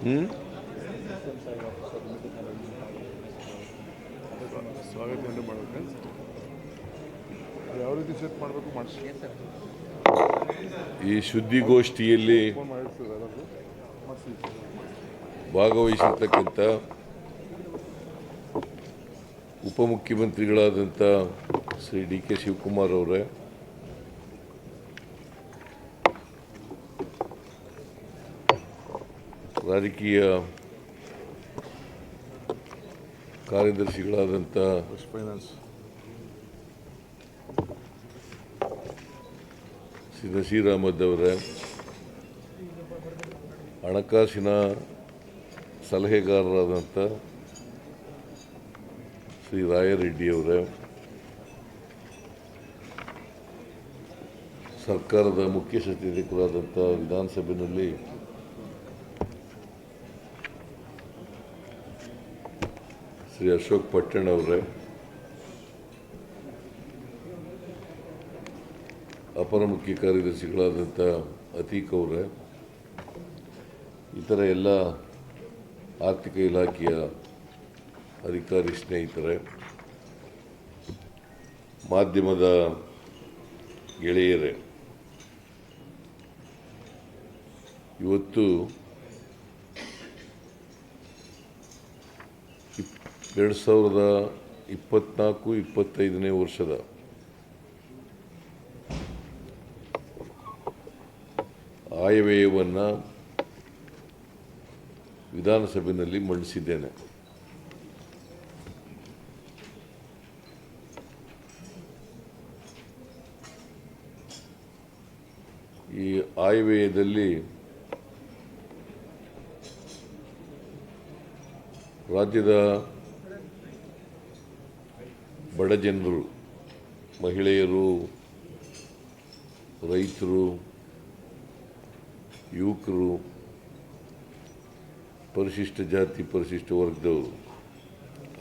ಸ್ವಾಗತ ಮಾಡಬೇಕು. ಯಾವ ರೀತಿ ಸೆಟ್ ಮಾಡಬೇಕು ಮಾಡಿಸಿ. ಈ ಸುದ್ದಿಗೋಷ್ಠಿಯಲ್ಲಿ ಭಾಗವಹಿಸಿರ್ತಕ್ಕಂಥ ಉಪಮುಖ್ಯಮಂತ್ರಿಗಳಾದಂಥ ಶ್ರೀ ಡಿ ಕೆ ಶಿವಕುಮಾರ್ ಅವರೇ, ರಾಜಕೀಯ ಕಾರ್ಯದರ್ಶಿಗಳಾದಂಥ ಶ್ರೀ ನಸೀರ್ ಅಹಮದ್ ಅವರೇ, ಹಣಕಾಸಿನ ಸಲಹೆಗಾರರಾದಂಥ ಶ್ರೀ ರಾಯರೆಡ್ಡಿ ಅವರೇ, ಸರ್ಕಾರದ ಮುಖ್ಯ ಸಚೇತಕರಾದಂಥ ವಿಧಾನಸಭೆಯಲ್ಲಿ ಶ್ರೀ ಅಶೋಕ್ ಪಟ್ಟಣ್ ಅವರೇ, ಅಪರ ಮುಖ್ಯ ಕಾರ್ಯದರ್ಶಿಗಳಾದಂಥ ಅತೀಕ್ ಅವರೇ, ಇತರ ಎಲ್ಲ ಆರ್ಥಿಕ ಇಲಾಖೆಯ ಅಧಿಕಾರಿ ಸ್ನೇಹಿತರೆ, ಮಾಧ್ಯಮದ ಗೆಳೆಯರೇ, ಇವತ್ತು 2024-25ನೇ ವರ್ಷದ ಆಯವ್ಯಯವನ್ನು ವಿಧಾನಸಭೆಯಲ್ಲಿ ಮಂಡಿಸಿದ್ದೇನೆ. ಈ ಆಯವ್ಯಯದಲ್ಲಿ ರಾಜ್ಯದ ಬಡ ಜನರು, ಮಹಿಳೆಯರು, ರೈತರು, ಯುವಕರು, ಪರಿಶಿಷ್ಟ ಜಾತಿ ಪರಿಶಿಷ್ಟ ವರ್ಗದವರು,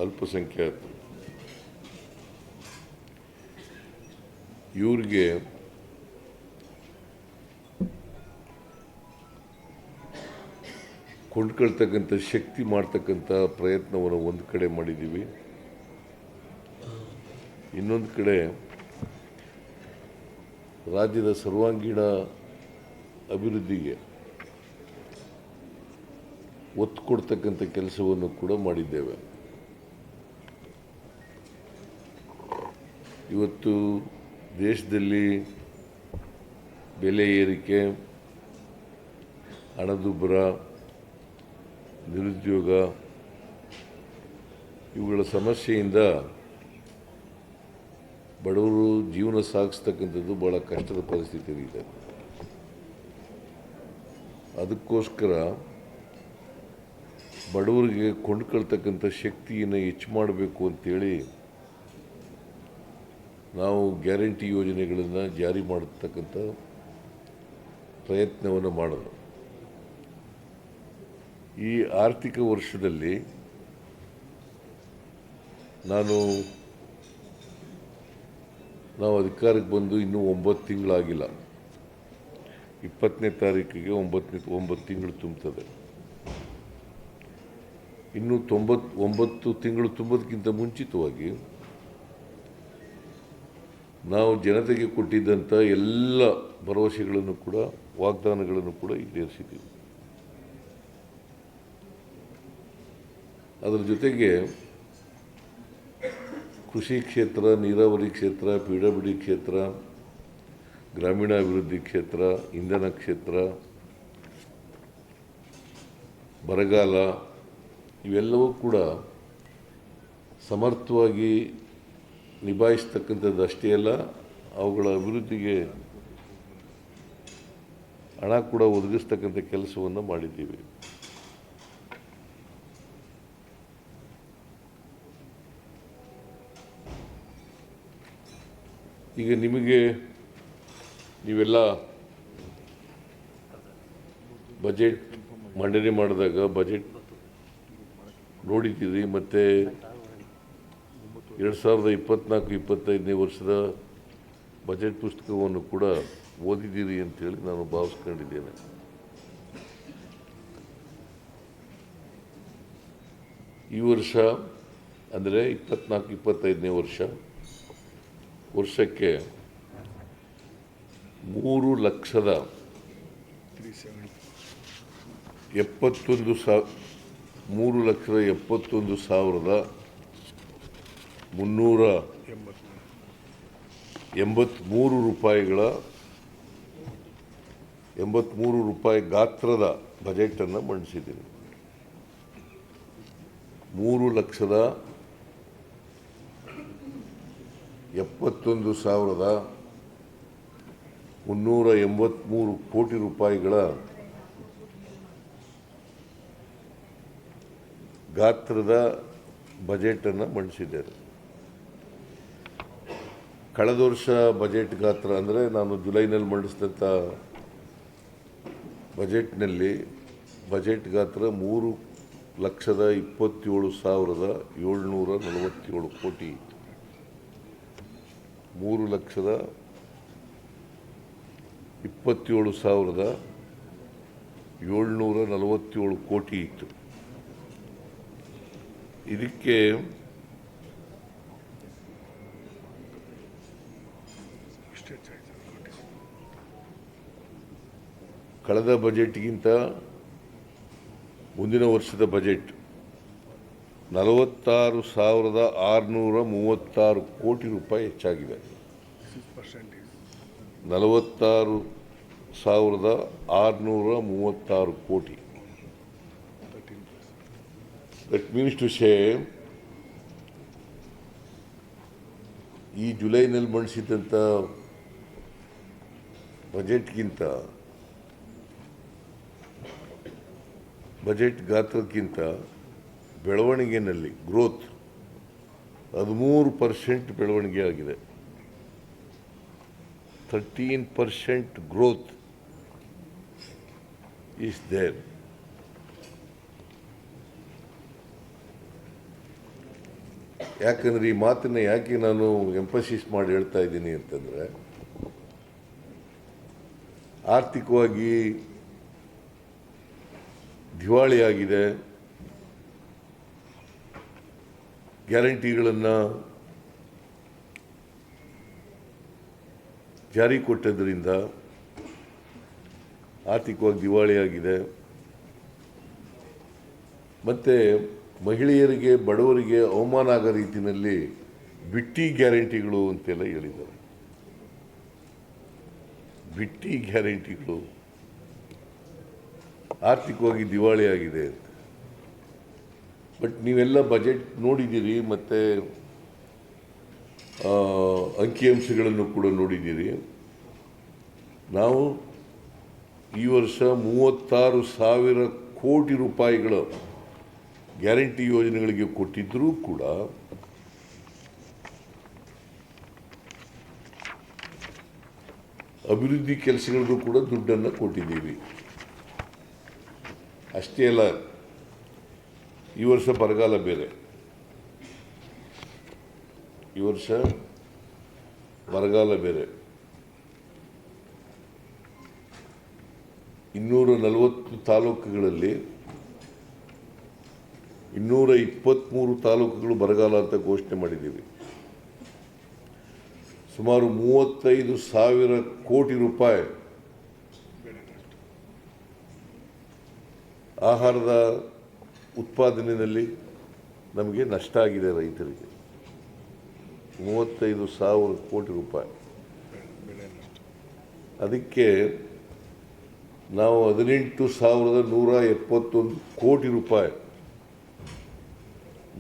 ಅಲ್ಪಸಂಖ್ಯಾತರು, ಇವ್ರಿಗೆ ಕೊಂಡ್ಕೊಳ್ತಕ್ಕಂಥ ಶಕ್ತಿ ಮಾಡ್ತಕ್ಕಂಥ ಪ್ರಯತ್ನವನ್ನು ಒಂದು ಕಡೆ ಮಾಡಿದ್ದೀವಿ. ಇನ್ನೊಂದು ಕಡೆ ರಾಜ್ಯದ ಸರ್ವಾಂಗೀಣ ಅಭಿವೃದ್ಧಿಗೆ ಒತ್ತು ಕೊಡ್ತಕ್ಕಂಥ ಕೆಲಸವನ್ನು ಕೂಡ ಮಾಡಿದ್ದೇವೆ. ಇವತ್ತು ದೇಶದಲ್ಲಿ ಬೆಲೆ ಏರಿಕೆ, ಹಣದುಬ್ಬರ, ನಿರುದ್ಯೋಗ ಇವುಗಳ ಸಮಸ್ಯೆಯಿಂದ ಬಡವರು ಜೀವನ ಸಾಗಿಸ್ತಕ್ಕಂಥದ್ದು ಭಾಳ ಕಷ್ಟದ ಪರಿಸ್ಥಿತಿ ಇದೆ. ಅದಕ್ಕೋಸ್ಕರ ಬಡವರಿಗೆ ಕೊಂಡ್ಕೊಳ್ತಕ್ಕಂಥ ಶಕ್ತಿಯನ್ನು ಹೆಚ್ಚು ಮಾಡಬೇಕು ಅಂತೇಳಿ ನಾವು ಗ್ಯಾರಂಟಿ ಯೋಜನೆಗಳನ್ನು ಜಾರಿ ಮಾಡತಕ್ಕಂಥ ಪ್ರಯತ್ನವನ್ನು ಮಾಡೋದು. ಈ ಆರ್ಥಿಕ ವರ್ಷದಲ್ಲಿ ನಾವು ಅಧಿಕಾರಕ್ಕೆ ಬಂದು ಇನ್ನೂ 9 ತಿಂಗಳಾಗಿಲ್ಲ. 20ನೇ ತಾರೀಕಿಗೆ 9 ತಿಂಗಳು ತುಂಬುತ್ತದೆ. ಇನ್ನು 9 ತಿಂಗಳು ತುಂಬೋದಕ್ಕಿಂತ ಮುಂಚಿತವಾಗಿ ನಾವು ಜನತೆಗೆ ಕೊಟ್ಟಿದ್ದಂಥ ಎಲ್ಲ ಭರವಸೆಗಳನ್ನು ಕೂಡ, ವಾಗ್ದಾನಗಳನ್ನು ಕೂಡ ಈಡೇರಿಸಿದ್ದೀವಿ. ಅದರ ಜೊತೆಗೆ ಕೃಷಿ ಕ್ಷೇತ್ರ, ನೀರಾವರಿ ಕ್ಷೇತ್ರ, PWD ಕ್ಷೇತ್ರ, ಗ್ರಾಮೀಣಾಭಿವೃದ್ಧಿ ಕ್ಷೇತ್ರ, ಇಂಧನ ಕ್ಷೇತ್ರ, ಬರಗಾಲ ಇವೆಲ್ಲವೂ ಕೂಡ ಸಮರ್ಥವಾಗಿ ನಿಭಾಯಿಸ್ತಕ್ಕಂಥದ್ದು ಅಷ್ಟೇ ಅಲ್ಲ, ಅವುಗಳ ಅಭಿವೃದ್ಧಿಗೆ ಹಣ ಕೂಡ ಒದಗಿಸ್ತಕ್ಕಂಥ ಕೆಲಸವನ್ನು ಮಾಡಿದ್ದೀವಿ. ಈಗ ನೀವೆಲ್ಲ ಬಜೆಟ್ ಮಂಡನೆ ಮಾಡಿದಾಗ ಬಜೆಟ್ ನೋಡಿದ್ದೀರಿ, ಮತ್ತು 2024-25ನೇ ವರ್ಷದ ಬಜೆಟ್ ಪುಸ್ತಕವನ್ನು ಕೂಡ ಓದಿದ್ದೀರಿ ಅಂತೇಳಿ ನಾನು ಭಾವಿಸ್ಕೊಂಡಿದ್ದೇನೆ. ಈ ವರ್ಷ ಅಂದರೆ 24-25ನೇ ವರ್ಷಕ್ಕೆ 3,71,383 ರೂಪಾಯಿ ಗಾತ್ರದ ಬಜೆಟನ್ನು ಮಂಡಿಸಿದ್ದೀನಿ. 3,71,383 ಕೋಟಿ ರೂಪಾಯಿಗಳ ಗಾತ್ರದ ಬಜೆಟನ್ನು ಮಂಡಿಸಿದ್ದೇನೆ. ಕಳೆದ ವರ್ಷ ಬಜೆಟ್ ಗಾತ್ರ ಅಂದರೆ ನಾನು ಜುಲೈನಲ್ಲಿ ಮಂಡಿಸಿದಂಥ ಬಜೆಟ್ ಗಾತ್ರ 3,27,747 ಕೋಟಿ ಇತ್ತು. 3,27,747 ಕೋಟಿ ಇತ್ತು. ಇದಕ್ಕೆ ಕಳೆದ ಬಜೆಟ್ಗಿಂತ ಮುಂದಿನ ವರ್ಷದ ಬಜೆಟ್ 46,636 ಕೋಟಿ ರೂಪಾಯಿ ಹೆಚ್ಚಾಗಿದೆ. 46,636 ಕೋಟಿ. ದಟ್ ಮೀನ್ಸ್ ಟು ಸೇ ಈ ಜುಲೈನಲ್ಲಿ ಮಂಡಿಸಿದಂಥ ಬಜೆಟ್ ಗಾತ್ರಕ್ಕಿಂತ ಬೆಳವಣಿಗೆಯಲ್ಲಿ ಗ್ರೋತ್ 13% ಬೆಳವಣಿಗೆ ಆಗಿದೆ. 13% ಗ್ರೋತ್ ಈಸ್ ದೇರ್. ಯಾಕಂದರೆ ಈ ಮಾತನ್ನು ಯಾಕೆ ನಾನು ಎಂಫಸಿಸ್ ಮಾಡಿ ಹೇಳ್ತಾ ಇದ್ದೀನಿ ಅಂತಂದರೆ, ಆರ್ಥಿಕವಾಗಿ ದಿವಾಳಿಯಾಗಿದೆ, ಗ್ಯಾರಂಟಿಗಳನ್ನು ಜಾರಿ ಕೊಟ್ಟದ್ರಿಂದ ಆರ್ಥಿಕವಾಗಿ ದಿವಾಳಿಯಾಗಿದೆ. ಮತ್ತು ಮಹಿಳೆಯರಿಗೆ, ಬಡವರಿಗೆ ಅವಮಾನ ಆಗೋ ರೀತಿಯಲ್ಲಿ ಬಿಟ್ಟಿ ಗ್ಯಾರಂಟಿಗಳು ಅಂತೆಲ್ಲ ಹೇಳಿದ್ದಾರೆ. ಬಿಟ್ಟಿ ಗ್ಯಾರಂಟಿಗಳು ಆರ್ಥಿಕವಾಗಿ ದಿವಾಳಿಯಾಗಿದೆ ಅಂತ. ಬಟ್ ನೀವೆಲ್ಲ ಬಜೆಟ್ ನೋಡಿದ್ದೀರಿ ಮತ್ತು ಅಂಕಿಅಂಶಗಳನ್ನು ಕೂಡ ನೋಡಿದ್ದೀರಿ. ನಾವು ಈ ವರ್ಷ 36,000 ಕೋಟಿ ರೂಪಾಯಿಗಳು ಗ್ಯಾರಂಟಿ ಯೋಜನೆಗಳಿಗೆ ಕೊಟ್ಟಿದ್ದರೂ ಕೂಡ ಅಭಿವೃದ್ಧಿ ಕೆಲಸಗಳಿಗೂ ಕೂಡ ದುಡ್ಡನ್ನು ಕೊಟ್ಟಿದ್ದೀವಿ. ಅಷ್ಟೇ ಅಲ್ಲ, ಈ ವರ್ಷ ಬರಗಾಲ ಬೇರೆ. ಈ ವರ್ಷ ಬರಗಾಲ ಬೇರೆ. 240 ತಾಲೂಕುಗಳಲ್ಲಿ 223 ತಾಲೂಕುಗಳು ಬರಗಾಲ ಅಂತ ಘೋಷಣೆ ಮಾಡಿದ್ದೀವಿ. ಸುಮಾರು 35,000 ಕೋಟಿ ರೂಪಾಯಿ ಆಹಾರದ ಉತ್ಪಾದನೆಯಲ್ಲಿ ನಮಗೆ ನಷ್ಟ ಆಗಿದೆ. ರೈತರಿಗೆ 35,000 ಕೋಟಿ ರೂಪಾಯಿ. ಅದಕ್ಕೆ ನಾವು 18,171 ಕೋಟಿ ರೂಪಾಯಿ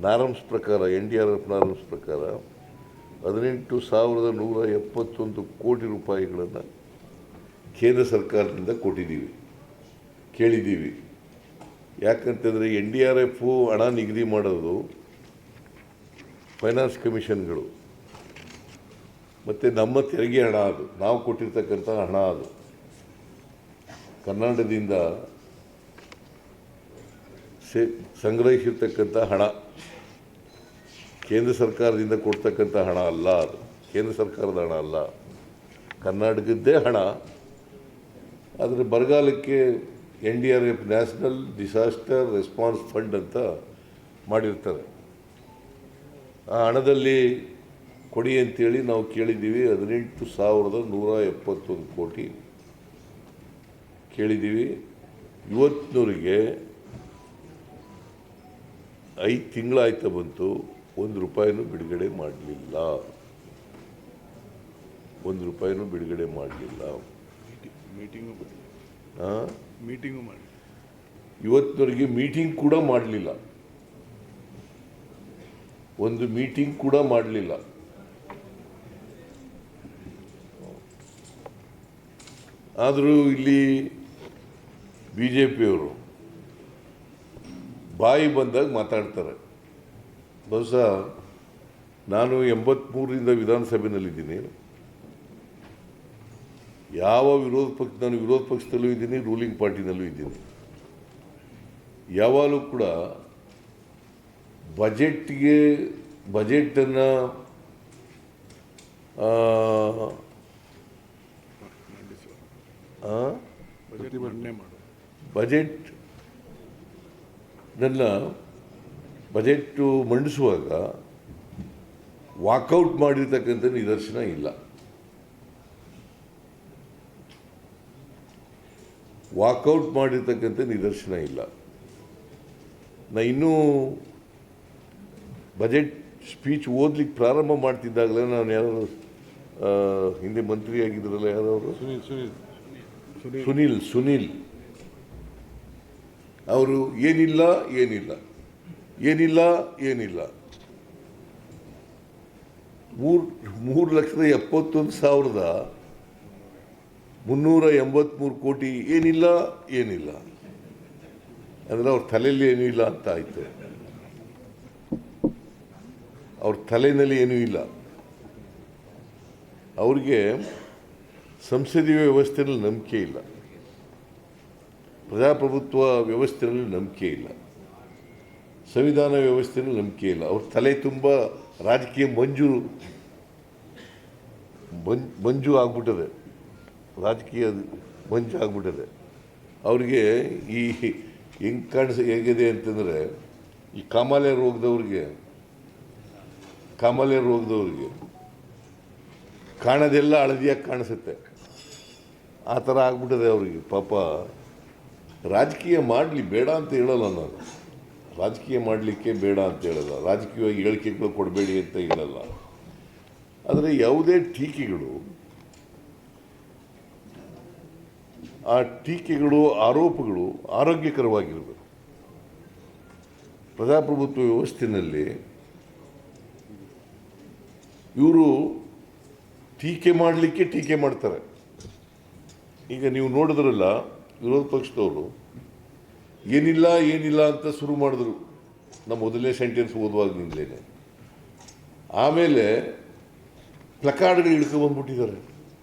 ನಾರ್ಮ್ಸ್ ಪ್ರಕಾರ, NDRF ನಾರ್ಮ್ಸ್ ಪ್ರಕಾರ 18,171 ಕೋಟಿ ರೂಪಾಯಿಗಳನ್ನು ಕೇಂದ್ರ ಸರ್ಕಾರದಿಂದ ಕೇಳಿದ್ದೀವಿ. ಯಾಕಂತಂದರೆ NDRF ಹಣ ನಿಗದಿ ಮಾಡೋದು ಫೈನಾನ್ಸ್ ಕಮಿಷನ್ಗಳು ಮತ್ತು ನಮ್ಮ ತೆರಿಗೆ ಹಣ, ಅದು ನಾವು ಕೊಟ್ಟಿರ್ತಕ್ಕಂಥ ಹಣ, ಅದು ಕರ್ನಾಟಕದಿಂದ ಸಂಗ್ರಹಿಸಿರ್ತಕ್ಕಂಥ ಹಣ, ಕೇಂದ್ರ ಸರ್ಕಾರದಿಂದ ಕೊಡ್ತಕ್ಕಂಥ ಹಣ ಅಲ್ಲ. ಅದು ಕೇಂದ್ರ ಸರ್ಕಾರದ ಹಣ ಅಲ್ಲ, ಕರ್ನಾಟಕದ್ದೇ ಹಣ. ಆದರೆ ಬರಗಾಲಕ್ಕೆ NDRF national disaster response fund ಅಂತ ಮಾಡಿರ್ತಾರೆ. ಆ ಹಣದಲ್ಲಿ ಕೊಡಿ ಅಂತೇಳಿ ನಾವು ಕೇಳಿದ್ದೀವಿ. 18,171 ಕೋಟಿ ಕೇಳಿದ್ದೀವಿ. ಇವತ್ತಿನವರೆಗೆ 5 ತಿಂಗಳಾಯ್ತಾ ಬಂತು, 1 ರೂಪಾಯಿನೂ ಬಿಡುಗಡೆ ಮಾಡಲಿಲ್ಲ. 1 ರೂಪಾಯಿನೂ ಬಿಡುಗಡೆ ಮಾಡಲಿಲ್ಲ. ಮೀಟಿಂಗು ಮಾಡಿ ಇವತ್ತಿನವರೆಗೆ ಮೀಟಿಂಗ್ ಕೂಡ ಮಾಡಲಿಲ್ಲ. ಒಂದು ಮೀಟಿಂಗ್ ಕೂಡ ಮಾಡಲಿಲ್ಲ. ಆದರೂ ಇಲ್ಲಿ BJPಯವರು ಬಾಯಿ ಬಂದಾಗ ಮಾತಾಡ್ತಾರೆ. ಬಹುಶಃ ನಾನು 83ರಿಂದ ವಿಧಾನಸಭೆಯಲ್ಲಿದ್ದೀನಿ. ಯಾವ ನಾನು ವಿರೋಧ ಪಕ್ಷದಲ್ಲೂ ಇದ್ದೀನಿ, ರೂಲಿಂಗ್ ಪಾರ್ಟಿನಲ್ಲೂ ಇದ್ದೀನಿ. ಯಾವಾಗಲೂ ಕೂಡ ಬಜೆಟನ್ನು ಬಜೆಟ್ ಮಂಡಿಸುವಾಗ ವಾಕೌಟ್ ಮಾಡಿರ್ತಕ್ಕಂಥ ನಿದರ್ಶನ ಇಲ್ಲ. ವಾಕೌಟ್ ಮಾಡಿರ್ತಕ್ಕಂಥ ನಿದರ್ಶನ ಇಲ್ಲ. ಇನ್ನೂ ಬಜೆಟ್ ಸ್ಪೀಚ್ ಓದ್ಲಿಕ್ಕೆ ಪ್ರಾರಂಭ ಮಾಡ್ತಿದ್ದಾಗಲೇ ನಾನು ಯಾರು ಹಿಂದೆ ಮಂತ್ರಿ ಆಗಿದ್ರಲ್ಲ, ಯಾರವರು ಸುನೀಲ್ ಅವರು ಏನಿಲ್ಲ 3,71,383 ಕೋಟಿ ಏನಿಲ್ಲ ಅಂದರೆ ಅವ್ರ ತಲೆಯಲ್ಲಿ ಏನೂ ಇಲ್ಲ ಅಂತ ಆಯಿತು. ಅವ್ರ ತಲೆಯಲ್ಲಿ ಏನೂ ಇಲ್ಲ. ಅವ್ರಿಗೆ ಸಂಸದೀಯ ವ್ಯವಸ್ಥೆಯಲ್ಲಿ ನಂಬಿಕೆ ಇಲ್ಲ, ಪ್ರಜಾಪ್ರಭುತ್ವ ವ್ಯವಸ್ಥೆಯಲ್ಲಿ ನಂಬಿಕೆ ಇಲ್ಲ, ಸಂವಿಧಾನ ವ್ಯವಸ್ಥೆಯಲ್ಲಿ ನಂಬಿಕೆ ಇಲ್ಲ. ಅವ್ರ ತಲೆ ತುಂಬ ರಾಜಕೀಯ ಮಂಜು ಆಗ್ಬಿಟ್ಟದೆ, ರಾಜಕೀಯ ಮಂಜು ಆಗ್ಬಿಟ್ಟದೆ. ಅವ್ರಿಗೆ ಹೇಗಿದೆ ಅಂತಂದರೆ, ಈ ಕಾಮಾಲೆ ರೋಗದವ್ರಿಗೆ ಕಾಣೋದೆಲ್ಲ ಹಳದಿಯಾಗಿ ಕಾಣಿಸುತ್ತೆ. ಆ ಥರ ಆಗ್ಬಿಟ್ಟದೆ ಅವ್ರಿಗೆ. ಪಾಪ ರಾಜಕೀಯ ಮಾಡಲಿ, ಬೇಡ ಅಂತ ಹೇಳಲ್ಲ ನಾನು. ರಾಜಕೀಯ ಮಾಡಲಿಕ್ಕೆ ಬೇಡ ಅಂತ ಹೇಳಲ್ಲ, ರಾಜಕೀಯವಾಗಿ ಹೇಳಿಕೆಗಳು ಕೊಡಬೇಡಿ ಅಂತ ಹೇಳಲ್ಲ. ಆದರೆ ಯಾವುದೇ ಟೀಕೆಗಳು ಆರೋಪಗಳು ಆರೋಗ್ಯಕರವಾಗಿರಬೇಕು. ಪ್ರಜಾಪ್ರಭುತ್ವ ವ್ಯವಸ್ಥೆಯಲ್ಲಿ ಇವರು ಟೀಕೆ ಮಾಡ್ತಾರೆ. ಈಗ ನೀವು ನೋಡಿದ್ರಲ್ಲ, ವಿರೋಧ ಪಕ್ಷದವರು ಏನಿಲ್ಲ ಅಂತ ಶುರು ಮಾಡಿದ್ರು ನಮ್ಮ ಮೊದಲನೇ ಸೆಂಟೆನ್ಸ್ ಓದುವಾಗಲಿಂದಲೇ. ಆಮೇಲೆ ಪ್ಲಕಾರ್ಡ್ಗಳು ಇಳ್ಕೊಂಡ್ಬಂದ್ಬಿಟ್ಟಿದ್ದಾರೆ.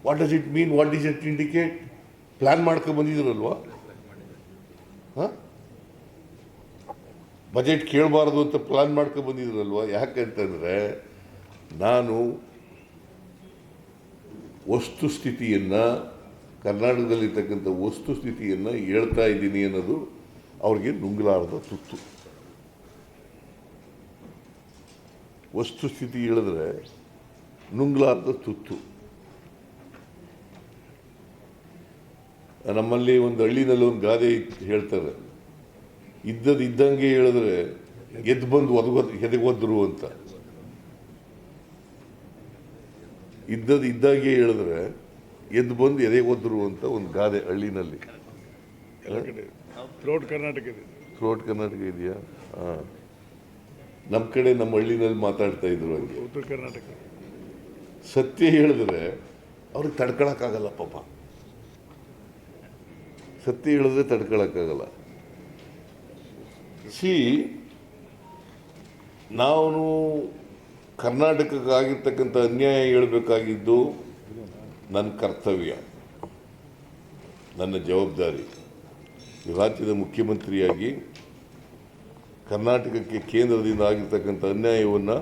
What does it mean, what does it indicate? Plan ಮಾಡ್ಕೊಂಡ್ಬಂದಿದ್ರಲ್ವಾ? ಬಜೆಟ್ ಕೇಳಬಾರ್ದು ಅಂತ ಪ್ಲ್ಯಾನ್ ಮಾಡ್ಕೊಂಡ್ಬಂದಿದ್ರಲ್ವಾ? ಯಾಕಂತಂದರೆ ನಾನು ವಸ್ತುಸ್ಥಿತಿಯನ್ನು, ಕರ್ನಾಟಕದಲ್ಲಿರ್ತಕ್ಕಂಥ ವಸ್ತುಸ್ಥಿತಿಯನ್ನು ಹೇಳ್ತಾ ಇದ್ದೀನಿ ಅನ್ನೋದು ಅವ್ರಿಗೆ ನುಂಗಲಾರದ ತುತ್ತು. ವಸ್ತುಸ್ಥಿತಿ ಹೇಳಿದ್ರೆ ನುಂಗಲಾರದ ತುತ್ತು. ನಮ್ಮಲ್ಲಿ ಒಂದು ಹಳ್ಳಿನಲ್ಲಿ ಒಂದು ಗಾದೆ ಹೇಳ್ತಾರೆ, ಇದ್ದಂಗೆ ಹೇಳಿದ್ರೆ ಎದ್ದು ಬಂದು ಎದೆಗೊದ್ರು ಅಂತ. ಇದ್ದಾಗೆ ಹೇಳಿದ್ರೆ ಎದ್ದು ಬಂದು ಎದೆಗೊದ್ರು ಅಂತ ಒಂದು ಗಾದೆ ಹಳ್ಳಿನಲ್ಲಿ. ಥ್ರೋಟ್ ಕರ್ನಾಟಕ ಇದೆಯಾ? ಹಾಂ, ನಮ್ಮ ಕಡೆ ನಮ್ಮ ಹಳ್ಳಿನಲ್ಲಿ ಮಾತಾಡ್ತಾ ಇದ್ರು ಹಂಗೆ. ಉತ್ತರ ಕರ್ನಾಟಕ ಸತ್ಯ ಹೇಳಿದ್ರೆ ಅವ್ರಿಗೆ ತಡ್ಕೊಳಕ್ಕಾಗಲ್ಲ ಪಾಪ. ಸತ್ಯ ಹೇಳಿದ್ರೆ ತಡ್ಕೊಳಕ್ಕಾಗಲ್ಲ. ನಾನು ಕರ್ನಾಟಕಕ್ಕಾಗಿರ್ತಕ್ಕಂಥ ಅನ್ಯಾಯ ಹೇಳಬೇಕಾಗಿದ್ದು ನನ್ನ ಕರ್ತವ್ಯ, ನನ್ನ ಜವಾಬ್ದಾರಿ. ಈ ರಾಜ್ಯದ ಮುಖ್ಯಮಂತ್ರಿಯಾಗಿ ಕರ್ನಾಟಕಕ್ಕೆ ಕೇಂದ್ರದಿಂದ ಆಗಿರ್ತಕ್ಕಂಥ ಅನ್ಯಾಯವನ್ನು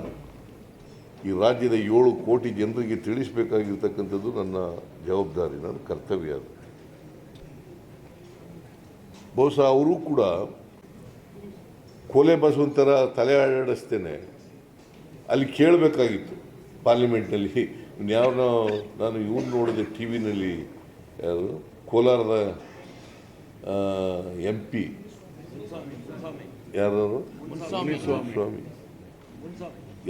ಈ ರಾಜ್ಯದ 7 ಕೋಟಿ ಜನರಿಗೆ ತಿಳಿಸಬೇಕಾಗಿರ್ತಕ್ಕಂಥದ್ದು ನನ್ನ ಜವಾಬ್ದಾರಿ, ನನ್ನ ಕರ್ತವ್ಯ. ಅದು ಬಹುಶಃ ಅವರು ಕೂಡ ಕೋಲೆ ಬಸವಂತರ ತಲೆ ಆಡಿಸ್ತೇನೆ ಅಲ್ಲಿ ಕೇಳಬೇಕಾಗಿತ್ತು ಪಾರ್ಲಿಮೆಂಟ್ನಲ್ಲಿ. ಯಾವನೋ ನಾನು ಇವ್ರು ನೋಡಿದೆ ಟಿ ವಿನಲ್ಲಿ, ಯಾರು ಕೋಲಾರದ MP ಯಾರು ಸ್ವಾಮಿ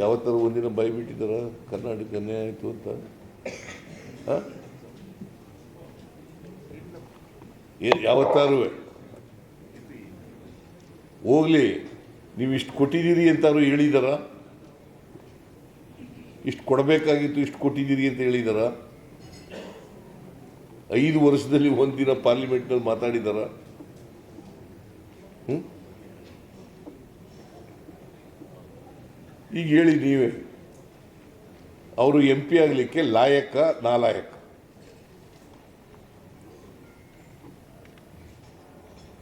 ಯಾವತ್ತಾರು ಒಂದಿನ ಬೈಬಿಟ್ಟಿದ್ದಾರ ಕರ್ನಾಟಕ ಅನ್ಯಾಯ ಆಯಿತು ಅಂತ? ಯಾವತ್ತಾರು ಹೋಗ್ಲಿ, ನೀವು ಇಷ್ಟು ಕೊಟ್ಟಿದ್ದೀರಿ ಅಂತಾರು ಹೇಳಿದಾರ? ಇಷ್ಟು ಕೊಡಬೇಕಾಗಿತ್ತು, ಇಷ್ಟು ಕೊಟ್ಟಿದ್ದೀರಿ ಅಂತ ಹೇಳಿದಾರ? 5 ವರ್ಷದಲ್ಲಿ ಒಂದಿನ ಪಾರ್ಲಿಮೆಂಟ್ನಲ್ಲಿ ಮಾತಾಡಿದಾರ? ಈಗ ಹೇಳಿ ನೀವೇ, ಅವರು MP ಆಗಲಿಕ್ಕೆ ಲಾಯಕ ನಾಲಾಯಕ?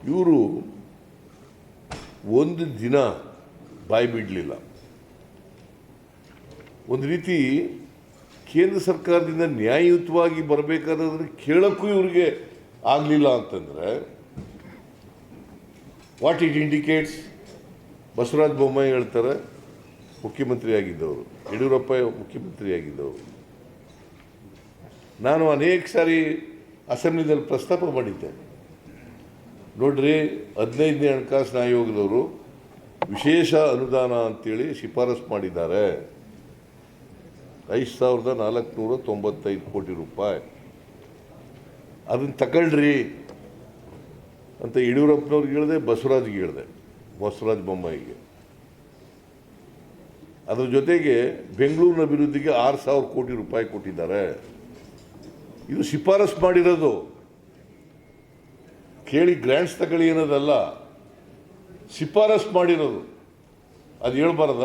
ಇವರು ಒಂದು ದಿನ ಬಾಯಿ ಬಿಡಲಿಲ್ಲ. ಒಂದು ರೀತಿ ಕೇಂದ್ರ ಸರ್ಕಾರದಿಂದ ನ್ಯಾಯಯುತವಾಗಿ ಬರಬೇಕಾದ್ರೆ ಕೇಳೋಕ್ಕೂ ಇವ್ರಿಗೆ ಆಗಲಿಲ್ಲ ಅಂತಂದರೆ what it indicates? Basavaraj Bommai ಹೇಳ್ತಾರೆ, ಮುಖ್ಯಮಂತ್ರಿ ಆಗಿದ್ದವರು, ಯಡಿಯೂರಪ್ಪ ಮುಖ್ಯಮಂತ್ರಿ ಆಗಿದ್ದವರು. ನಾನು ಅನೇಕ ಸಾರಿ ಅಸೆಂಬ್ಲಿನಲ್ಲಿ ಪ್ರಸ್ತಾಪ ಮಾಡಿದ್ದೆ. ನೋಡ್ರಿ, 15ನೇ ಹಣಕಾಸಿನ ಆಯೋಗದವರು ವಿಶೇಷ ಅನುದಾನ ಅಂತೇಳಿ ಶಿಫಾರಸು ಮಾಡಿದ್ದಾರೆ, 5,495 ಕೋಟಿ ರೂಪಾಯಿ. ಅದನ್ನು ತಗೊಳ್ರಿ ಅಂತ ಯಡಿಯೂರಪ್ಪನವ್ರಿಗೆ ಹೇಳಿದೆ, ಬಸವರಾಜ್ಗೆ ಹೇಳಿದೆ, ಬಸವರಾಜ ಬೊಮ್ಮಾಯಿಗೆ. ಅದರ ಜೊತೆಗೆ ಬೆಂಗಳೂರಿನ ಅಭಿವೃದ್ಧಿಗೆ 6,000 ಕೋಟಿ ರೂಪಾಯಿ ಕೊಟ್ಟಿದ್ದಾರೆ. ಇದು ಶಿಫಾರಸು ಮಾಡಿರೋದು, ಕೇಳಿ ಗ್ರ್ಯಾಂಟ್ಸ್ ತಗೊಳ್ಳಿ ಅನ್ನೋದಲ್ಲ, ಶಿಫಾರಸು ಮಾಡಿರೋದು. ಅದು ಹೇಳ್ಬಾರ್ದ?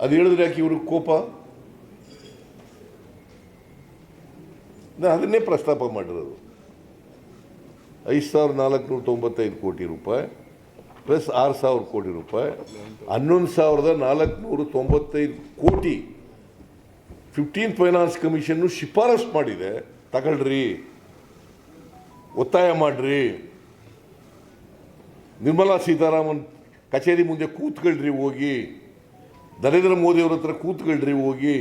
ಅದು ಹೇಳಿದ್ರೆ ಯಾಕೆ ಇವ್ರಿಗೆ ಕೋಪ? ನಾನು ಅದನ್ನೇ ಪ್ರಸ್ತಾಪ ಮಾಡಿರೋದು. 5,495 ಕೋಟಿ ರೂಪಾಯಿ ಪ್ಲಸ್ 6,000 ಕೋಟಿ ರೂಪಾಯಿ, 11,495 ಕೋಟಿ 15th ಫೈನಾನ್ಸ್ ಕಮಿಷನ್ನು ಶಿಫಾರಸು ಮಾಡಿದೆ. ತಗೊಳ್ರಿ, ಒತ್ತಾಯ ಮಾಡ್ರಿ. ನಿರ್ಮಲಾ ಸೀತಾರಾಮನ್ ಕಚೇರಿ ಮುಂದೆ ಕೂತ್ಕೊಳ್ರಿ ಹೋಗಿ, ನರೇಂದ್ರ ಮೋದಿ ಅವ್ರ ಹತ್ರ ಕೂತ್ಕೊಳ್ರಿ ಹೋಗಿ.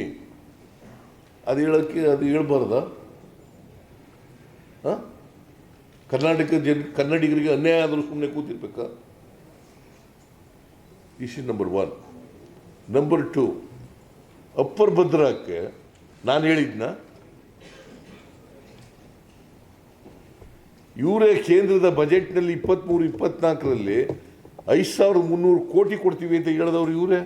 ಅದು ಹೇಳೋಕ್ಕೆ ಅದು ಹೇಳ್ಬಾರ್ದ? ಕನ್ನಡಿಗರಿಗೆ ಅನ್ಯಾಯ ಆದರೂ ಸುಮ್ಮನೆ ಕೂತಿರ್ಬೇಕಾ? Is number 1. ನಂಬರ್ 2, ಅಪ್ಪರ್ ಭದ್ರಾಕ್ಕೆ ನಾನು ಹೇಳಿದ್ನ, ಇವರೇ ಕೇಂದ್ರದ ಬಜೆಟ್ನಲ್ಲಿ 23-24ರಲ್ಲಿ 5,300 ಕೋಟಿ ಕೊಡ್ತೀವಿ ಅಂತ ಹೇಳಿದವರು ಇವರೇ.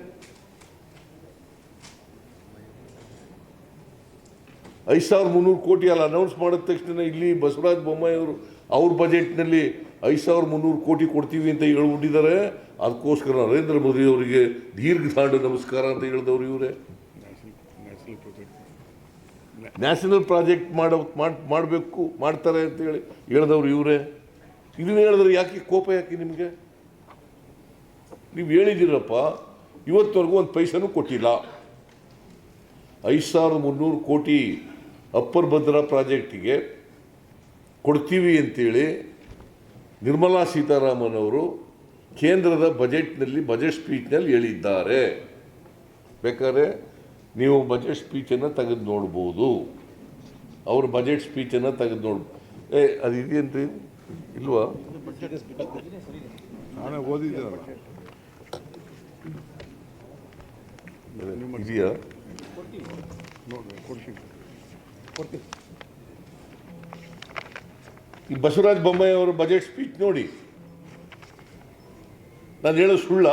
5,300 ಕೋಟಿ ಅಲ್ಲಿ ಅನೌನ್ಸ್ ಮಾಡಿದ ತಕ್ಷಣ ಇಲ್ಲಿ ಬಸವರಾಜ ಬೊಮ್ಮಾಯಿ ಅವರು ಅವ್ರ ಬಜೆಟ್ನಲ್ಲಿ 5,300 ಕೋಟಿ ಕೊಡ್ತೀವಿ ಅಂತ ಹೇಳ್ಬಿಟ್ಟಿದ್ದಾರೆ. ಅದಕ್ಕೋಸ್ಕರ ನರೇಂದ್ರ ಮೋದಿ ಅವರಿಗೆ ದೀರ್ಘದಾಂಡ ನಮಸ್ಕಾರ ಅಂತ ಹೇಳಿದವರು ಇವರೇ. ನ್ಯಾಷನಲ್ ಪ್ರಾಜೆಕ್ಟ್ ಮಾಡಬೇಕು, ಮಾಡ್ತಾರೆ ಅಂತ ಹೇಳಿ ಹೇಳಿದವರು ಇವರೇ. ಇದನ್ನ ಹೇಳಿದ್ರೆ ಯಾಕೆ ಕೋಪ? ಯಾಕೆ ನಿಮಗೆ? ನೀವು ಹೇಳಿದ್ದೀರಪ್ಪ, ಇವತ್ತವರೆಗೂ ಒಂದು ಪೈಸನೂ ಕೊಟ್ಟಿಲ್ಲ. 5,300 ಕೋಟಿ ಅಪ್ಪರ್ ಭದ್ರಾ ಪ್ರಾಜೆಕ್ಟಿಗೆ ಕೊಡ್ತೀವಿ ಅಂತೇಳಿ ನಿರ್ಮಲಾ ಸೀತಾರಾಮನ್ ಅವರು ಕೇಂದ್ರದ ಬಜೆಟ್ನಲ್ಲಿ, ಬಜೆಟ್ ಸ್ಪೀಚ್ನಲ್ಲಿ ಹೇಳಿದ್ದಾರೆ. ಬೇಕಾದ್ರೆ ನೀವು ಬಜೆಟ್ ಸ್ಪೀಚನ್ನು ತೆಗೆದು ನೋಡ್ಬೋದು, ಅವ್ರ ಬಜೆಟ್ ಸ್ಪೀಚನ್ನು ತೆಗೆದು ನೋಡ್ಬೋದು. ಅದು ಇದೆಯೇನ್ರಿ? ಇಲ್ವಾ? ನಾನೇ ಓದಿದ್ದೀನಲ್ಲ. ಇದೆಯಾ? ಈ ಬಸವರಾಜ ಬೊಮ್ಮಾಯಿ ಅವರ ಬಜೆಟ್ ಸ್ಪೀಚ್ ನೋಡಿ. ನಾನು ಹೇಳೋದು ಸುಳ್ಳ?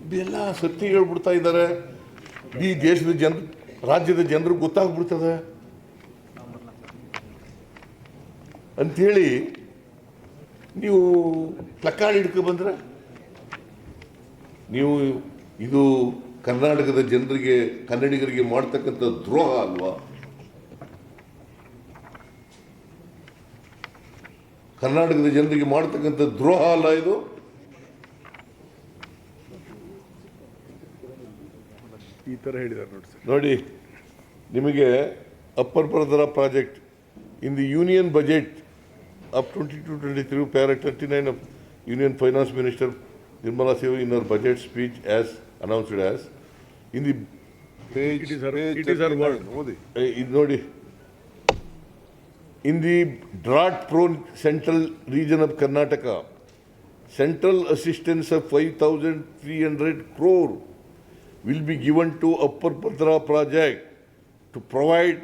ಇದೆಲ್ಲ ಸತ್ಯ ಹೇಳ್ಬಿಡ್ತಾ ಇದ್ದಾರೆ. ಈ ದೇಶದ ರಾಜ್ಯದ ಜನರಿಗೆ ಗೊತ್ತಾಗ್ಬಿಡ್ತದೆ ಅಂಥೇಳಿ ನೀವು ಪ್ಲಕಾರ್ಡ್ ಹಿಡ್ಕೊ ಬಂದ್ರೆ ನೀವು ಇದು ಕರ್ನಾಟಕದ ಜನರಿಗೆ, ಕನ್ನಡಿಗರಿಗೆ ಮಾಡ್ತಕ್ಕಂಥ ದ್ರೋಹ ಅಲ್ವಾ? ಕರ್ನಾಟಕದ ಜನರಿಗೆ ಮಾಡ್ತಕ್ಕಂಥ ದ್ರೋಹ ಅಲ್ಲ ಇದು? ಈ ಥರ ಹೇಳಿದ್ದಾರೆ ನೋಡಿ ಸರ್. ನೋಡಿ, ನಿಮಗೆ upper Bhadra project In the union budget of 22-23, para 39 of Union Finance Minister Nirmala Sitharaman in her budget speech as announced as, in the Page, It is her- page it is her 39, word. ಓದಿ. ಇದು ನೋಡಿ, in the drought prone central region of Karnataka, central assistance of 5,300 crore will be given to Upper Bhadra project to provide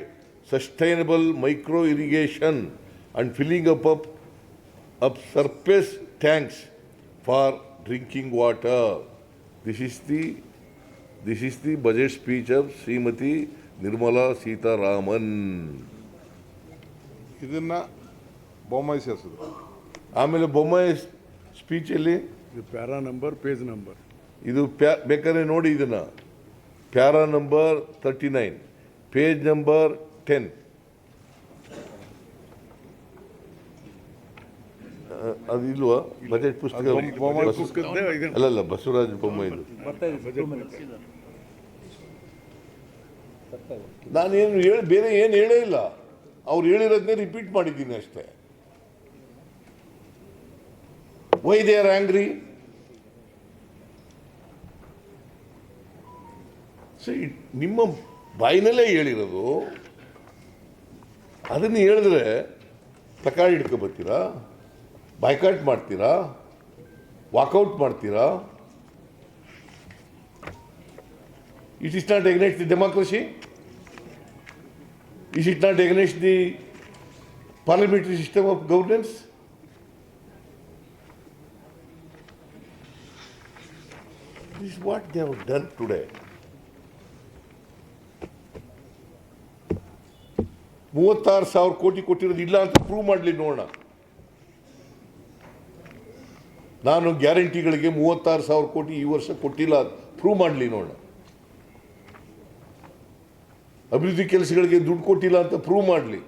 sustainable micro irrigation and filling up surface tanks for drinking water. This is the budget speech of Srimati Nirmala Sitharaman. ಇದನ್ನ ಬೊಮ್ಮಾಯಿ ಸೇರಿಸಿದ್ರು. ಆಮೇಲೆ Bommai ಸ್ಪೀಚಲ್ಲಿ The para number, page number. ಇದು ಬೇಕಾದ್ರೆ ನೋಡಿ, ಇದನ್ನ para number 39, page number 10. ಅದು ಇಲ್ವಾ budget ಪುಸ್ತಕ? ಬೊಮ್ಮಾಯಿ ಪುಸ್ತಕದ್ದೇ ಇದೆ. ಅಲ್ಲಲ್ಲ, ಬಸವರಾಜ ಬೊಮ್ಮಾಯಿದು. ನಾನೇನು ಬೇರೆ ಏನು ಹೇಳೇ ಇಲ್ಲ, ಅವ್ರು ಹೇಳಿರೋದನ್ನೇ ರಿಪೀಟ್ ಮಾಡಿದ್ದೀನಿ ಅಷ್ಟೇ. Why they are angry? ನಿಮ್ಮ ಬಾಯಿನಲ್ಲೇ ಹೇಳಿರೋದು, ಅದನ್ನು ಹೇಳಿದ್ರೆ ತಕಾಳಿ ಹಿಡ್ಕೊಬತ್ತೀರಾ, ಬಾಯ್ಕಾಟ್ ಮಾಡ್ತೀರಾ, ವಾಕೌಟ್ ಮಾಡ್ತೀರಾ? It is not against the democracy? Is it not against the parliamentary system of governance? This is what they have done today. 36,000 ಕೋಟಿ ಕೊಟ್ಟಿರೋದು ಇಲ್ಲ ಅಂತ ಪ್ರೂವ್ ಮಾಡಲಿ ನೋಡೋಣ. ನಾನು ಗ್ಯಾರಂಟಿಗಳಿಗೆ 36,000 ಕೋಟಿ ಈ ವರ್ಷ ಕೊಟ್ಟಿಲ್ಲ, ಪ್ರೂವ್ ಮಾಡಲಿ ನೋಡೋಣ. ಅಭಿವೃದ್ಧಿ ಕೆಲಸಗಳಿಗೆ ದುಡ್ಡು ಕೊಟ್ಟಿಲ್ಲ ಅಂತ ಪ್ರೂವ್ ಮಾಡಲಿ.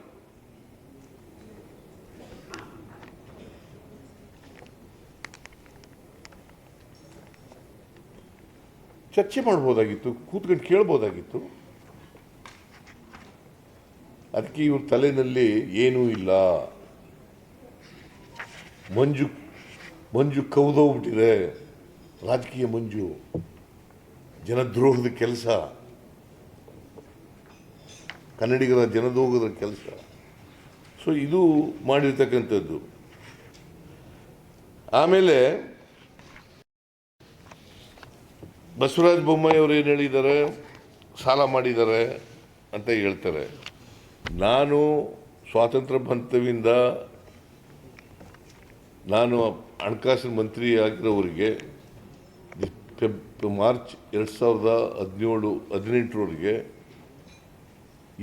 ಚರ್ಚೆ ಮಾಡ್ಬೋದಾಗಿತ್ತು, ಕೂತ್ಕೊಂಡು ಕೇಳ್ಬೋದಾಗಿತ್ತು. ಅದಕ್ಕೆ ಇವ್ರ ತಲೆಯಲ್ಲಿ ಏನೂ ಇಲ್ಲ. ಮಂಜು ಕವಿದೋಗ್ಬಿಟ್ಟಿದೆ, ರಾಜಕೀಯ ಮಂಜು, ಜನದ್ರೋಹದ ಕೆಲಸ, ಕನ್ನಡಿಗರ ಜನದೋಗದ ಕೆಲಸ. ಸೊ ಇದು ಮಾಡಿರ್ತಕ್ಕಂಥದ್ದು. ಆಮೇಲೆ ಬಸವರಾಜ ಬೊಮ್ಮಾಯಿ ಅವರು ಏನು ಹೇಳಿದ್ದಾರೆ, ಸಾಲ ಮಾಡಿದ್ದಾರೆ ಅಂತ ಹೇಳ್ತಾರೆ. ನಾನು ಸ್ವಾತಂತ್ರ್ಯ ಬಂತವಿಂದ ನಾನು ಹಣಕಾಸಿನ ಮಂತ್ರಿ ಆಗಿರೋವರಿಗೆ ಮಾರ್ಚ್ 2017-18ರವರೆಗೆ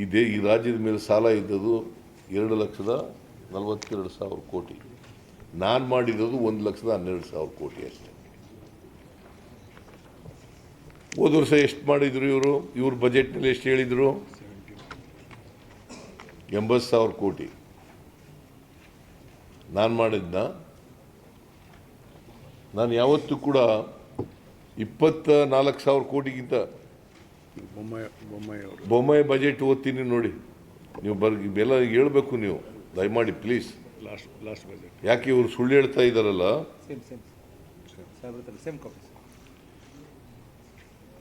ಈ ರಾಜ್ಯದ ಮೇಲೆ ಸಾಲ ಇದ್ದದ್ದು 2,42,000 ಕೋಟಿ. ನಾನು ಮಾಡಿರೋದು 1,12,000 ಕೋಟಿ ಅಷ್ಟೇ. ಹೋದ ವರ್ಷ ಎಷ್ಟು ಮಾಡಿದ್ರು ಇವ್ರ ಬಜೆಟ್ನಲ್ಲಿ ಎಷ್ಟು ಹೇಳಿದರು? 80,000 ಕೋಟಿ. ನಾನು ಮಾಡಿದ್ನ, ನಾನು ಯಾವತ್ತೂ ಕೂಡ 24,000 ಕೋಟಿಗಿಂತ ಬೊಮ್ಮಾಯಿ ಬಜೆಟ್ ಓದ್ತೀನಿ ನೋಡಿ. ನೀವು ಬೆಲ್ಲ ಹೇಳ್ಬೇಕು, ನೀವು ದಯಮಾಡಿ ಪ್ಲೀಸ್. ಲಾಸ್ಟ್ ಬಜೆಟ್ ಯಾಕೆ ಇವರು ಸುಳ್ಳು ಹೇಳ್ತಾ ಇದ್ದಾರಲ್ಲ.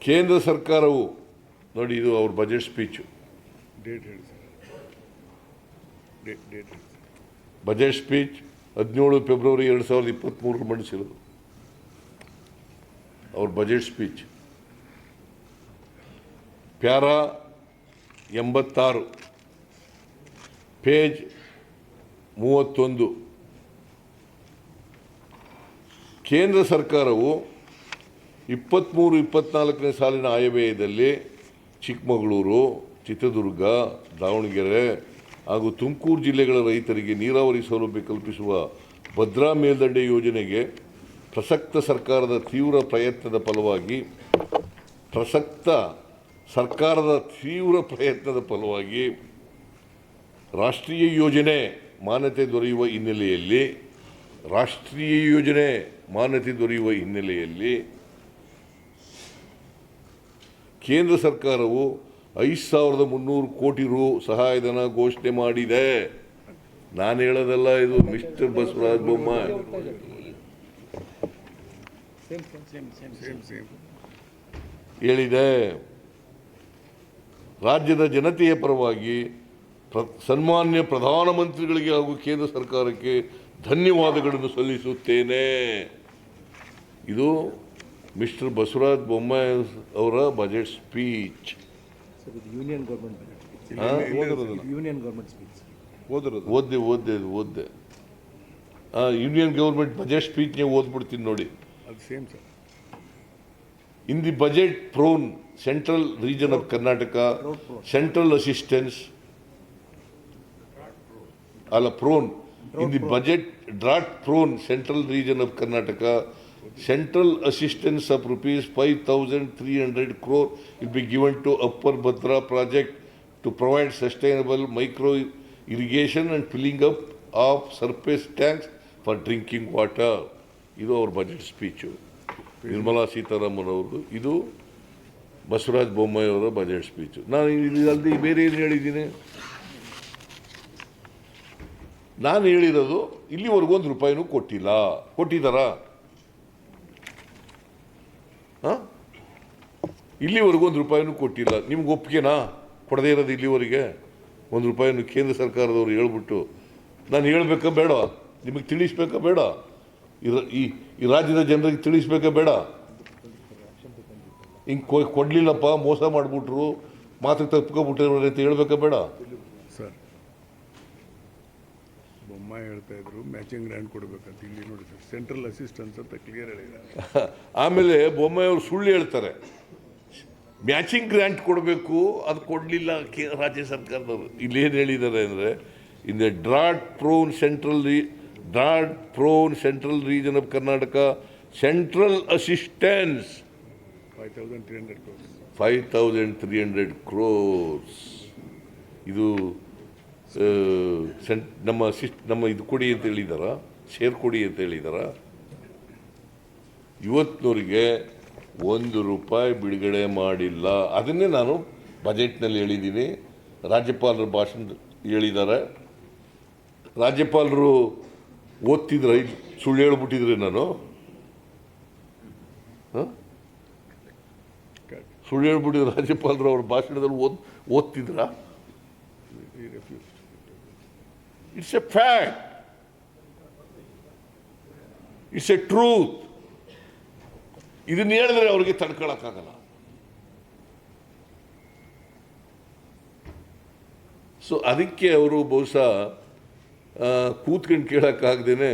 ಕೇಂದ್ರ ಸರ್ಕಾರವು ನೋಡಿ, ಇದು ಅವ್ರ ಬಜೆಟ್ ಸ್ಪೀಚು. ಡೇಟ್ ಹೇಳಿ sir, date budget speech 17 February 2023 ಮಂಡಿಸಿರೋದು ಅವ್ರ ಬಜೆಟ್ ಸ್ಪೀಚ್. Para 86, page 31. ಕೇಂದ್ರ ಸರ್ಕಾರವು 23-24ನೇ ಸಾಲಿನ ಆಯವ್ಯಯದಲ್ಲಿ ಚಿಕ್ಕಮಗಳೂರು, ಚಿತ್ರದುರ್ಗ, ದಾವಣಗೆರೆ ಹಾಗೂ ತುಮಕೂರು ಜಿಲ್ಲೆಗಳ ರೈತರಿಗೆ ನೀರಾವರಿ ಸೌಲಭ್ಯ ಕಲ್ಪಿಸುವ ಭದ್ರಾ ಮೇಲ್ದಂಡೆ ಯೋಜನೆಗೆ ಪ್ರಸಕ್ತ ಸರ್ಕಾರದ ತೀವ್ರ ಪ್ರಯತ್ನದ ಫಲವಾಗಿ ರಾಷ್ಟ್ರೀಯ ಯೋಜನೆ ಮಾನ್ಯತೆ ದೊರೆಯುವ ಹಿನ್ನೆಲೆಯಲ್ಲಿ ಕೇಂದ್ರ ಸರ್ಕಾರವು 5,300 ಕೋಟಿ ರು ಸಹಾಯಧನ ಘೋಷಣೆ ಮಾಡಿದೆ. ನಾನು ಹೇಳೋದಲ್ಲ, ಇದು ಮಿಸ್ಟರ್ ಬಸವರಾಜ ಬೊಮ್ಮಾಯಿ ಸೇಮ್ ಹೇಳಿದೆ. ರಾಜ್ಯದ ಜನತೆಯ ಪರವಾಗಿ ಸನ್ಮಾನ್ಯ ಪ್ರಧಾನಮಂತ್ರಿಗಳಿಗೆ ಹಾಗೂ ಕೇಂದ್ರ ಸರ್ಕಾರಕ್ಕೆ ಧನ್ಯವಾದಗಳನ್ನು ಸಲ್ಲಿಸುತ್ತೇನೆ. ಇದು ಮಿಸ್ಟರ್ ಬಸವರಾಜ ಬೊಮ್ಮಾಯಿ ಅವರ budget speech. Union government budget union government speech ಓದ್ದೆ ಯೂನಿಯನ್ ಗೌರ್ಮೆಂಟ್ ಬಜೆಟ್ ಸ್ಪೀಚ್ನೇ ಓದ್ಬಿಡ್ತೀನಿ ನೋಡಿ. ಅದು same sir. In the budget prone central region of Karnataka, central assistance, in the budget drought prone central region of Karnataka, central assistance of rupees 5,300 crore will be given to Upper Bhadra project to provide sustainable micro irrigation and filling up of surface tanks for drinking water. ಇದು ಅವ್ರ budget speech, Nirmala Sitharaman ಅವ್ರದ್ದು. ಇದು ಬಸವರಾಜ ಬೊಮ್ಮಾಯಿ ಅವರ budget speech. ನಾನು ಇದಲ್ಲದೆ ಬೇರೆ ಏನು ಹೇಳಿದ್ದೀನಿ? ನಾನು ಹೇಳಿರೋದು ಇಲ್ಲಿವರೆಗೂ ₹1 ಕೊಟ್ಟಿಲ್ಲ. ಕೊಟ್ಟಿದ್ದಾರಾ? ಇಲ್ಲಿವರೆಗೂ ₹1 ಕೊಟ್ಟಿಲ್ಲ. ನಿಮ್ಗೆ ಒಪ್ಪಿಗೆನಾ ಕೊಡದೇ ಇರೋದು? ಇಲ್ಲಿವರೆಗೆ ₹1 ಕೇಂದ್ರ ಸರ್ಕಾರದವರು ಹೇಳ್ಬಿಟ್ಟು ನಾನು ಹೇಳ್ಬೇಕಾ ಬೇಡ? ನಿಮಗೆ ತಿಳಿಸ್ಬೇಕಾ ಬೇಡ? ಈ ರಾಜ್ಯದ ಜನರಿಗೆ ತಿಳಿಸ್ಬೇಕಾ ಬೇಡ? ಹಿಂಗೆ ಕೊಡಲಿಲ್ಲಪ್ಪ, ಮೋಸ ಮಾಡಿಬಿಟ್ರು, ಮಾತ್ರ ತಪ್ಪಿಕೊಬಿಟ್ಟಿರೋರು ಅಂತ ಹೇಳ್ಬೇಕಾ ಬೇಡ? ಸರ್, ಬೊಮ್ಮಾಯಿ ಹೇಳ್ತಾ ಇದ್ರು ಮ್ಯಾಚಿಂಗ್ ಗ್ರ್ಯಾಂಟ್ ಕೊಡಬೇಕಂತ. ಇಲ್ಲಿ ನೋಡಿ ಸರ್, ಸೆಂಟ್ರಲ್ ಅಸಿಸ್ಟೆನ್ಸ್ ಅಂತ ಕ್ಲಿಯರ್ ಹೇಳಿದ್ದಾರೆ. ಆಮೇಲೆ ಬೊಮ್ಮಾಯಿ ಅವರು ಸುಳ್ಳು ಹೇಳ್ತಾರೆ, ಮ್ಯಾಚಿಂಗ್ ಗ್ರ್ಯಾಂಟ್ ಕೊಡಬೇಕು, ಅದು ಕೊಡಲಿಲ್ಲ ರಾಜ್ಯ ಸರ್ಕಾರದವರು. ಇಲ್ಲೇನು ಹೇಳಿದ್ದಾರೆ ಅಂದರೆ, in the drought prone central region of Karnataka central assistance 5,300 crores. ಇದು ನಮ್ಮ ಇದು ಕೊಡಿ ಅಂತ ಹೇಳಿದಾರ, ಶೇರ್ ಕೊಡಿ ಅಂತ ಹೇಳಿದಾರ. ಇವತ್ತಿನವರಿಗೆ ₹1 ಬಿಡುಗಡೆ ಮಾಡಿಲ್ಲ. ಅದನ್ನೇ ನಾನು ಬಜೆಟ್ನಲ್ಲಿ ಹೇಳಿದ್ದೀನಿ. ರಾಜ್ಯಪಾಲರ ಭಾಷಣ ಹೇಳಿದ್ದಾರೆ. ರಾಜ್ಯಪಾಲರು ಓದ್ತಿದ್ರೆ ಸುಳ್ಳು ಹೇಳ್ಬಿಟ್ಟಿದ್ರೆ ನಾನು ಸುಳ್ಳು ಹೇಳ್ಬಿಟ್ಟಿದ್ರೆ ರಾಜ್ಯಪಾಲರು ಅವ್ರ ಭಾಷಣದಲ್ಲಿ ಓದ್ತಿದ್ರ? It's a fact, it's a truth. ಇದನ್ನ ಹೇಳಿದ್ರೆ ಅವ್ರಿಗೆ ತಡ್ಕೊಳಕ್ಕಾಗಲ್ಲ. ಸೊ ಅದಕ್ಕೆ ಅವರು ಬಹುಶಃ ಕೂತ್ಕೊಂಡು ಕೇಳೋಕ್ಕಾಗ್ದೇನೆ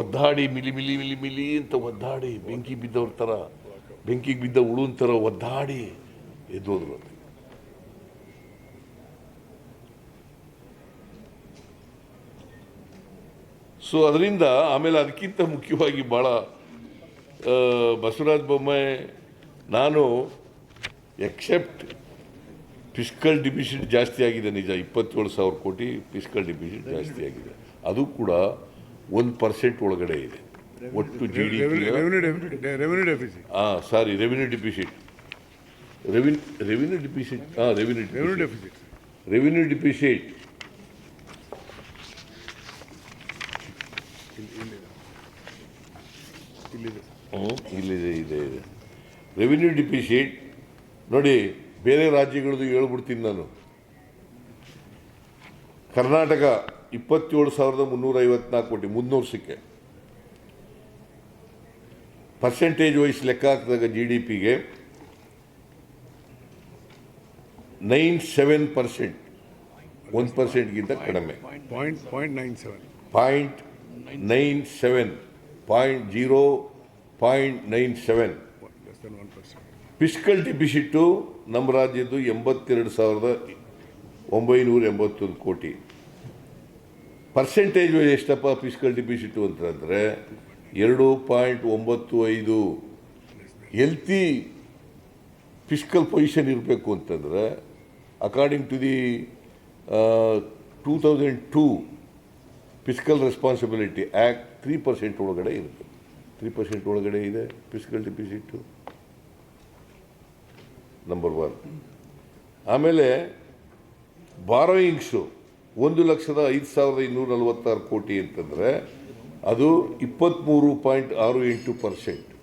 ಒದ್ದಾಡಿ ಮಿಲಿ ಅಂತ ಒದ್ದಾಡಿ, ಬೆಂಕಿ ಬಿದ್ದವ್ರ ಥರ, ಬೆಂಕಿಗೆ ಬಿದ್ದ ಉಳುನ್ ಥರ ಒದ್ದಾಡಿ ಎದ್ದೋದ್ರು. ಸೊ ಅದರಿಂದ ಆಮೇಲೆ ಅದಕ್ಕಿಂತ ಮುಖ್ಯವಾಗಿ ಭಾಳ ಬಸವರಾಜ ಬೊಮ್ಮಾಯಿ, ನಾನು ಎಕ್ಸೆಪ್ಟ್ ಫಿಸ್ಕಲ್ ಡಿಫಿಸಿಟ್ ಜಾಸ್ತಿ ಆಗಿದೆ ನಿಜ, 27,000 ಕೋಟಿ ಫಿಸ್ಕಲ್ ಡಿಫಿಸಿಟ್ ಜಾಸ್ತಿ ಆಗಿದೆ. ಅದು ಕೂಡ 1% ಒಳಗಡೆ ಇದೆ ಒಟ್ಟು GDP. Revenue deficit revenue deficit ಇದೆ. ರೆವಿನ್ಯೂ ಡೆಫಿಸಿಟ್ ನೋಡಿ, ಬೇರೆ ರಾಜ್ಯಗಳದ್ದು ಹೇಳ್ಬಿಡ್ತೀನಿ ನಾನು. ಕರ್ನಾಟಕ 27,354 ಕೋಟಿ 300 ವರ್ಷಕ್ಕೆ. ಪರ್ಸೆಂಟೇಜ್ ವೈಸ್ ಲೆಕ್ಕ ಹಾಕಿದಾಗ GDPಗೆ 97%, 1%ಗಿಂತ ಕಡಿಮೆ. 0.97 0.97. less than 1%. ಫಿಸ್ಕಲ್ ಡೆಫಿಸಿಟ್ಟು ನಮ್ಮ ರಾಜ್ಯದ್ದು 82,981 ಕೋಟಿ. ಪರ್ಸೆಂಟೇಜ್ ವೈಸ್ ಎಷ್ಟಪ್ಪ ಫಿಸ್ಕಲ್ ಡೆಫಿಸಿಟ್ಟು ಅಂತಂದರೆ 2.95. ಹೆಲ್ತಿ ಫಿಸ್ಕಲ್ ಪೊಸಿಷನ್ ಇರಬೇಕು ಅಂತಂದರೆ according to the 2002 fiscal responsibility act 3% ಒಳಗಡೆ ಇರುತ್ತೆ. 3% ಒಳಗಡೆ ಇದೆ ಫಿಸ್ಕಲ್ ಡೆಫಿಸಿಟ್ಟು, ನಂಬರ್ 1. ಆಮೇಲೆ ಬಾರೋಯಿಂಗ್ಸು 1,05,246 ಕೋಟಿ ಅಂತಂದರೆ ಅದು 23.68%.